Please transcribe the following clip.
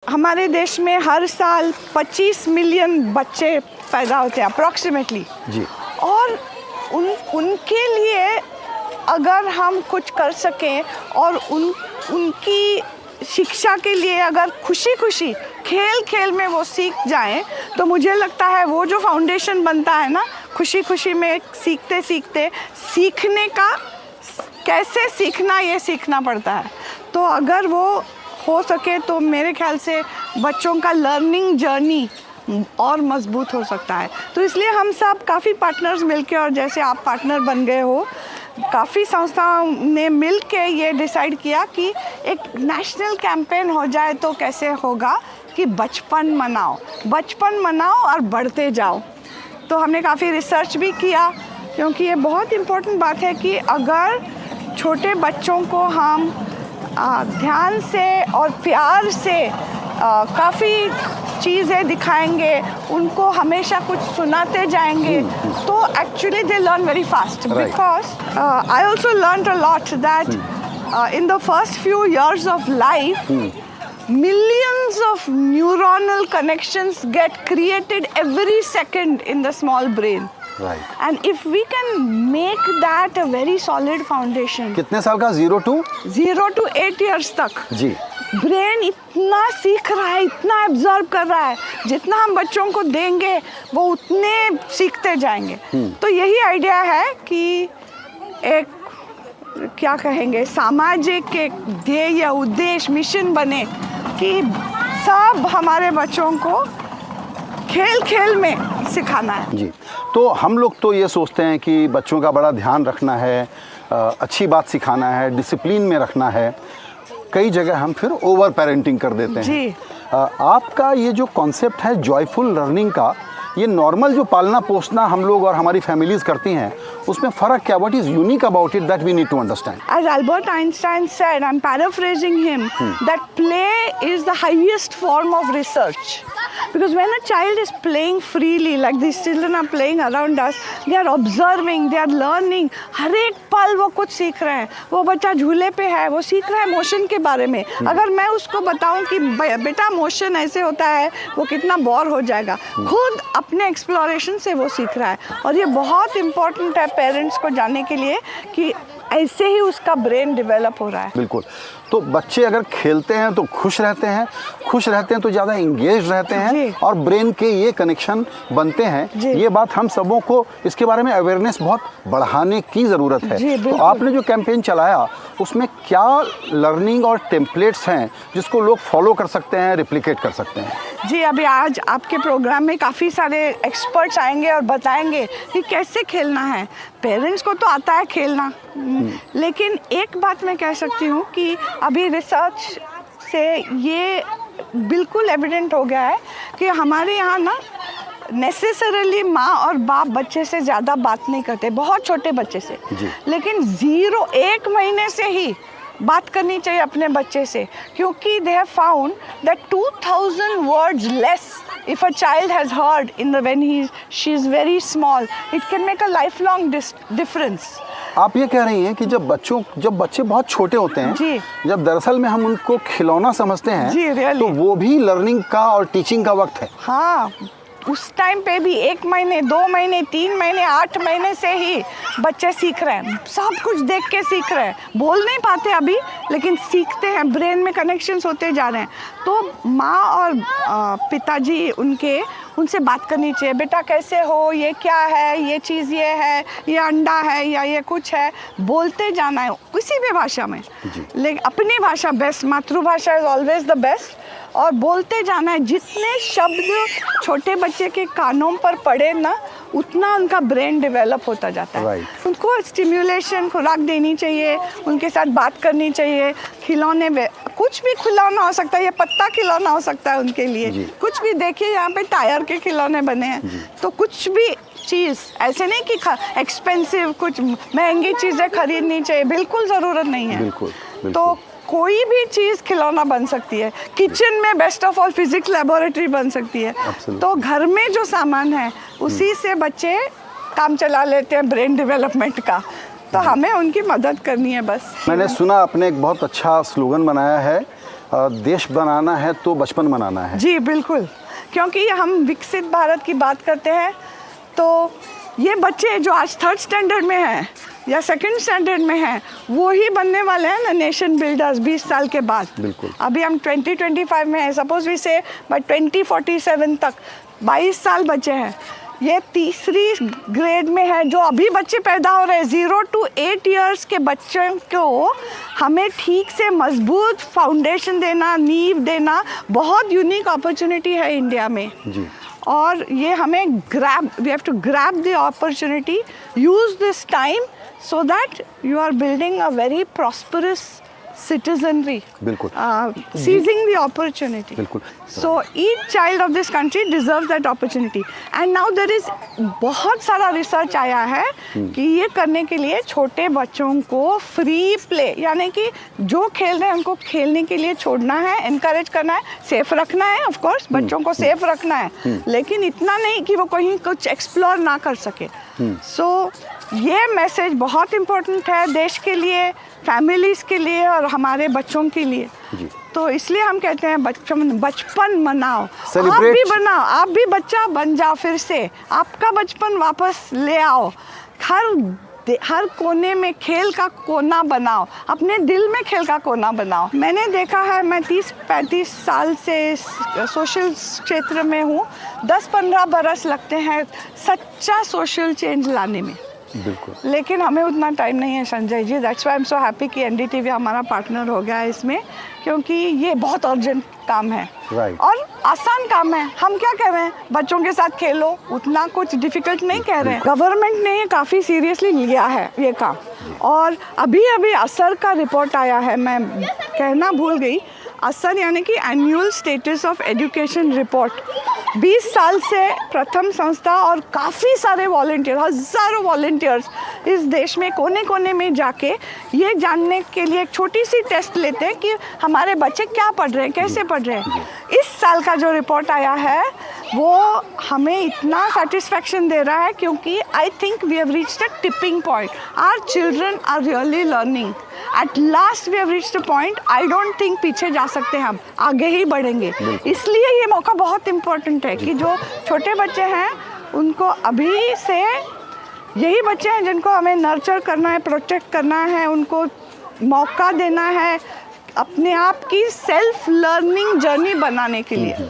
हमारे देश में हर साल 25 मिलियन बच्चे पैदा होते हैं अप्रॉक्सीमेटली जी। और उनके लिए अगर हम कुछ कर सकें और उनकी शिक्षा के लिए अगर खुशी खुशी खेल खेल में वो सीख जाएं, तो मुझे लगता है वो जो फाउंडेशन बनता है ना, खुशी खुशी में सीखते सीखते सीखने का कैसे सीखना ये सीखना पड़ता है। तो अगर वो हो सके तो मेरे ख्याल से बच्चों का लर्निंग जर्नी और मजबूत हो सकता है। तो इसलिए हम सब काफ़ी पार्टनर्स मिलके, और जैसे आप पार्टनर बन गए हो, काफ़ी संस्थाओं ने मिलके ये डिसाइड किया कि एक नेशनल कैंपेन हो जाए तो कैसे होगा कि बचपन मनाओ और बढ़ते जाओ। तो हमने काफ़ी रिसर्च भी किया, क्योंकि ये बहुत इम्पोर्टेंट बात है कि अगर छोटे बच्चों को हम ध्यान से और प्यार से काफ़ी चीज़ें दिखाएंगे, उनको हमेशा कुछ सुनाते जाएंगे, तो actually they learn very fast. Because I also learn a lot that in the first few years of life, millions of neuronal connections get created every second in the small brain. Right. And if we can make that a very solid foundation. कितने साल का? 0 to 8 years तक जी। Brain इतना सीख रहा है, इतना absorb कर रहा है, जितना हम बच्चों को देंगे वो उतने सीखते जाएंगे। तो यही आइडिया है कि एक क्या कहेंगे, सामाजिक एक ध्येय या उद्देश्य, मिशन बने कि सब हमारे बच्चों को खेल खेल में सिखाना है। जी। तो हम लोग तो ये सोचते हैं कि बच्चों का बड़ा ध्यान रखना है, अच्छी बात सिखाना है, डिसिप्लिन में रखना है। कई जगह हम फिर ओवर पेरेंटिंग कर देते हैं जी। आपका ये जो कॉन्सेप्ट है जॉयफुल लर्निंग का, ये नॉर्मल जो पालना पोसना हम लोग और हमारी फैमिलीज करती हैं, उसमें फ़र्क क्या? What is unique about it that we need to understand? As Albert Einstein said, I'm paraphrasing him, that play is the highest form of research. Because when a child is playing freely, like these children are playing around us, they are observing, they are learning. हर एक पल वो कुछ सीख रहे हैं। वो बच्चा झूले पे है, वो सीख रहा है मोशन के बारे में। अगर मैं उसको बताऊं कि बेटा मोशन ऐसे होता है, वो कितना बोर हो जाएगा। खुद अपने एक्सप्लोरेशन से वो सीख रहा है। और ये बहुत इम्पोर्टेंट है पेरेंट्स को जानने के लिए कि ऐसे ही उसका ब्रेन डेवलप हो रहा है। बिल्कुल। तो बच्चे अगर खेलते हैं तो खुश रहते हैं तो ज़्यादा इंगेज रहते हैं और ब्रेन के ये कनेक्शन बनते हैं। ये बात हम सबों को इसके बारे में अवेयरनेस बहुत बढ़ाने की ज़रूरत है। तो आपने जो कैंपेन चलाया, उसमें क्या लर्निंग और टेम्पलेट्स हैं जिसको लोग फॉलो कर सकते हैं, रिप्लिकेट कर सकते हैं? जी, अभी आज आपके प्रोग्राम में काफ़ी सारे एक्सपर्ट्स आएंगे और बताएंगे कि कैसे खेलना है। पेरेंट्स को तो आता है खेलना, लेकिन एक बात मैं कह सकती हूँ कि अभी रिसर्च से ये बिल्कुल एविडेंट हो गया है कि हमारे यहाँ ना नेसेसरली माँ और बाप बच्चे से ज़्यादा बात नहीं करते, बहुत छोटे बच्चे से। लेकिन 1 महीने से ही बात करनी चाहिए अपने बच्चे से, क्योंकि they have found that 2000 words less if a child has heard when she is very small, it can make a lifelong difference. आप ये कह रही हैं कि जब बच्चे बहुत छोटे होते हैं, जब दरअसल में हम उनको खिलौना समझते हैं, तो वो भी लर्निंग का और टीचिंग का वक्त है। हाँ, उस टाइम पे भी 1 महीने, 2 महीने, 3 महीने, 8 महीने से ही बच्चे सीख रहे हैं। सब कुछ देख के सीख रहे हैं। बोल नहीं पाते अभी, लेकिन सीखते हैं, ब्रेन में कनेक्शंस होते जा रहे हैं। तो माँ और पिताजी उनसे बात करनी चाहिए। बेटा कैसे हो, ये क्या है, ये चीज़ ये है, ये अंडा है या ये कुछ है। बोलते जाना है किसी भी भाषा में, लेकिन अपनी भाषा बेस्ट, मातृभाषा इज़ ऑलवेज द बेस्ट। और बोलते जाना है। जितने शब्द छोटे बच्चे के कानों पर पड़े ना, उतना उनका ब्रेन डेवलप होता जाता है। उनको स्टिम्युलेशन, खुराक देनी चाहिए, उनके साथ बात करनी चाहिए। खिलौने में कुछ भी खिलौना हो सकता है, ये पत्ता खिलौना हो सकता है उनके लिए। कुछ भी देखिए, यहाँ पे टायर के खिलौने बने हैं। तो कुछ भी चीज़ ऐसे नहीं कि एक्सपेंसिव, कुछ महंगी चीज़ें खरीदनी चाहिए, बिल्कुल ज़रूरत नहीं है। तो कोई भी चीज़ खिलौना बन सकती है। किचन में best of all physics laboratory बन सकती है। तो घर में जो सामान है उसी से बच्चे काम चला लेते हैं ब्रेन डेवलपमेंट का। तो हमें उनकी मदद करनी है बस। मैंने सुना आपने एक बहुत अच्छा स्लोगन बनाया है देश बनाना है तो बचपन बनाना है। जी बिल्कुल, क्योंकि हम विकसित भारत की बात करते हैं तो ये बच्चे जो आज 3rd स्टैंडर्ड में हैं या 2nd स्टैंडर्ड में हैं वो ही बनने वाले हैं ना नेशन बिल्डर्स 20 साल के बाद। बिल्कुल। अभी हम 2025 में हैं, सपोज वी से बाय 2047 तक 22 साल बचे हैं। ये 3री ग्रेड में है जो अभी बच्चे पैदा हो रहे हैं 0 to 8 इयर्स के बच्चों को हमें ठीक से मजबूत फाउंडेशन देना, नींव देना बहुत यूनिक अपॉर्चुनिटी है इंडिया में जी। और ये हमें we have to grab the opportunity, use this time so that you are building a very prosperous citizenry. बिल्कुल। Seizing the opportunity. बिल्कुल। So each child of this country deserves that opportunity. And now there is बहुत सारा research आया है कि ये करने के लिए छोटे बच्चों को फ्री प्ले यानी कि जो खेल रहे हैं उनको खेलने के लिए छोड़ना है, एनकरेज करना है, सेफ रखना है, ऑफ कोर्स बच्चों को सेफ रखना है, लेकिन इतना नहीं कि वो कहीं कुछ एक्सप्लोर ना कर सके। सो ये मैसेज बहुत इम्पोर्टेंट है देश के लिए, फैमिलीज़ के लिए और हमारे बच्चों के लिए। तो इसलिए हम कहते हैं बचपन मनाओ, आप भी बनाओ, आप भी बच्चा बन जाओ, फिर से आपका बचपन वापस ले आओ। हर कोने में खेल का कोना बनाओ, अपने दिल में खेल का कोना बनाओ। मैंने देखा है, मैं 30-35 साल से सोशल क्षेत्र में हूँ, 10-15 बरस लगते हैं सच्चा सोशल चेंज लाने में। बिल्कुल। लेकिन हमें उतना टाइम नहीं है Sanjay ji, that's why I am so happy कि NDTV हमारा पार्टनर हो गया है इसमें, क्योंकि ये बहुत अर्जेंट काम है। राइट। और आसान काम है। हम क्या कह रहे हैं, बच्चों के साथ खेलो, उतना कुछ डिफिकल्ट नहीं कह रहे हैं। गवर्नमेंट ने ये काफ़ी सीरियसली लिया है ये काम। और अभी अभी असर का रिपोर्ट आया है, मैं कहना भूल गई, असर यानी कि annual status of education report. 20 साल से प्रथम संस्था और काफ़ी सारे वॉलंटियर, हज़ारों वॉलंटियर्स इस देश में कोने कोने में जाके ये जानने के लिए एक छोटी सी टेस्ट लेते हैं कि हमारे बच्चे क्या पढ़ रहे हैं, कैसे पढ़ रहे हैं। इस साल का जो रिपोर्ट आया है वो हमें इतना सेटिस्फैक्शन दे रहा है, क्योंकि I think we have reached a tipping point. Our children are really learning. At last we have reached a point, I don't think पीछे जा सकते, हम आगे ही बढ़ेंगे। इसलिए ये मौका बहुत इम्पोर्टेंट है कि जो छोटे बच्चे हैं उनको अभी से, यही बच्चे हैं जिनको हमें नर्चर करना है, प्रोटेक्ट करना है, उनको मौका देना है अपने आप की सेल्फ लर्निंग जर्नी बनाने के लिए।